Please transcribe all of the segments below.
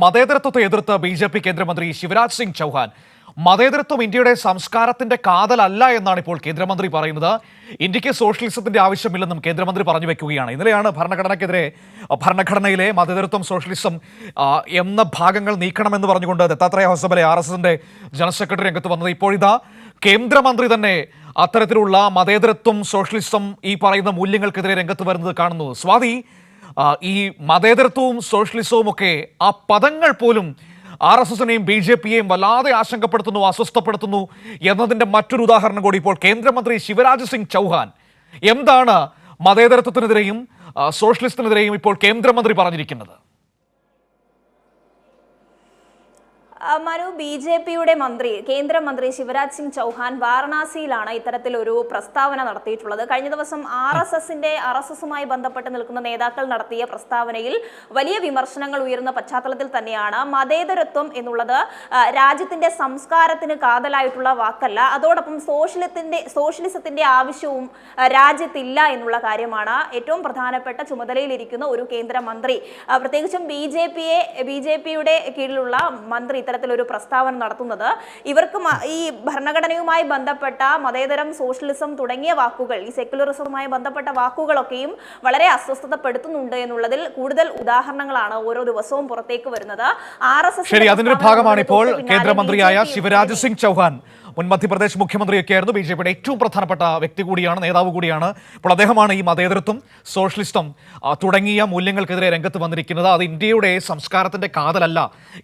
മതേതരത്വത്തെ എതിർത്ത് ബി.ജെ.പി. കേന്ദ്രമന്ത്രി ശിവരാജ് സിംഗ് ചൗഹാൻ മതേതരത്വം ഇന്ത്യയുടെ സംസ്കാരത്തിന്റെ കാതലല്ല എന്നാണ് ഇപ്പോൾ കേന്ദ്രമന്ത്രി പറയുന്നത്. ഇന്ത്യക്ക് സോഷ്യലിസത്തിന്റെ ആവശ്യമില്ലെന്നും കേന്ദ്രമന്ത്രി പറഞ്ഞു വെക്കുകയാണ്. ഇന്നലെയാണ് ഭരണഘടനയിലെ മതേതരത്വം സോഷ്യലിസം എന്ന ഭാഗങ്ങൾ നീക്കണമെന്ന് പറഞ്ഞുകൊണ്ട് ദത്താത്രേയ ഹൊസബലെ RSSന്റെ ജനറൽ സെക്രട്ടറി രംഗത്ത് വന്നത്. ഇപ്പോഴിതാ കേന്ദ്രമന്ത്രി തന്നെ അത്തരത്തിലുള്ള മതേതരത്വം സോഷ്യലിസം ഈ പറയുന്ന മൂല്യങ്ങൾക്കെതിരെ രംഗത്ത് വരുന്നത് കാണുന്നു. സ്വാതി, ഈ മതേതരത്വവും സോഷ്യലിസവും ഒക്കെ ആ പദങ്ങൾ പോലും RSSനെയും BJPയെയും വല്ലാതെ ആശങ്കപ്പെടുത്തുന്നു, അസ്വസ്ഥപ്പെടുത്തുന്നു എന്നതിന്റെ മറ്റൊരു ഉദാഹരണം കൂടി ഇപ്പോൾ കേന്ദ്രമന്ത്രി ശിവരാജ് സിംഗ് ചൗഹാൻ എന്താണ് മതേതരത്വത്തിനെതിരെയും സോഷ്യലിസത്തിനെതിരെയും ഇപ്പോൾ കേന്ദ്രമന്ത്രി പറഞ്ഞിരിക്കുന്നത്? മനു, BJPയുടെ കേന്ദ്രമന്ത്രി ശിവരാജ് സിംഗ് ചൗഹാൻ വാരണാസിയിലാണ് ഇത്തരത്തിലൊരു പ്രസ്താവന നടത്തിയിട്ടുള്ളത്. കഴിഞ്ഞ ദിവസം RSSുമായി ബന്ധപ്പെട്ട് നിൽക്കുന്ന നേതാക്കൾ നടത്തിയ പ്രസ്താവനയിൽ വലിയ വിമർശനങ്ങൾ ഉയർന്ന പശ്ചാത്തലത്തിൽ തന്നെയാണ് മതേതരത്വം എന്നുള്ളത് രാജ്യത്തിന്റെ സംസ്കാരത്തിന് കാതലായിട്ടുള്ള വാക്കല്ല, അതോടൊപ്പം സോഷ്യലിസത്തിന്റെ ആവശ്യവും രാജ്യത്തില്ല എന്നുള്ള കാര്യമാണ് ഏറ്റവും പ്രധാനപ്പെട്ട ചുമതലയിലിരിക്കുന്ന ഒരു കേന്ദ്രമന്ത്രി, പ്രത്യേകിച്ചും BJPയുടെ കീഴിലുള്ള മന്ത്രി ഇത്തരത്തിലൊരു പ്രസ്താവന നടത്തുന്നത്. ഇവർക്ക് ഈ ഭരണഘടനയുമായി ബന്ധപ്പെട്ട മതേതരം, സോഷ്യലിസം തുടങ്ങിയ വാക്കുകൾ, ഈ സെക്യുലറിസവുമായി ബന്ധപ്പെട്ട വാക്കുകളൊക്കെയും വളരെ അസ്വസ്ഥതപ്പെടുത്തുന്നുണ്ട് എന്നുള്ളതിൽ കൂടുതൽ ഉദാഹരണങ്ങളാണ് ഓരോ ദിവസവും പുറത്തേക്ക് വരുന്നത്. ശരി, അതിന്റെ ഭാഗമാണ് ഇപ്പോൾ കേന്ദ്രമന്ത്രിയായ ശിവരാജ് സിംഗ് ചൗഹാൻ, മുൻ മധ്യപ്രദേശ് മുഖ്യമന്ത്രിയൊക്കെയായിരുന്നു, BJPയുടെ ഏറ്റവും പ്രധാനപ്പെട്ട വ്യക്തി കൂടിയാണ്, നേതാവ് കൂടിയാണ്. അപ്പോൾ അദ്ദേഹമാണ് ഈ മതേതരത്വം, സോഷ്യലിസം തുടങ്ങിയ മൂല്യങ്ങൾക്കെതിരെ രംഗത്ത് വന്നിരിക്കുന്നത്. അത് ഇന്ത്യയുടെ സംസ്കാരത്തിന്റെ കാതലല്ല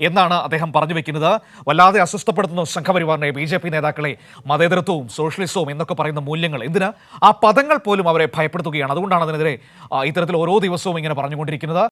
എന്നാണ് അദ്ദേഹം പറഞ്ഞു വെക്കുന്നത്. വല്ലാതെ അസ്വസ്ഥപ്പെടുത്തുന്ന സംഘപരിവാറിനെ, BJP നേതാക്കളെ മതേതരത്വവും സോഷ്യലിസവും എന്നൊക്കെ പറയുന്ന മൂല്യങ്ങൾ, എന്തിന് ആ പദങ്ങൾ പോലും അവരെ ഭയപ്പെടുത്തുകയാണ്. അതുകൊണ്ടാണ് അതിനെതിരെ ഇത്തരത്തിൽ ഓരോ ദിവസവും ഇങ്ങനെ പറഞ്ഞുകൊണ്ടിരിക്കുന്നത്.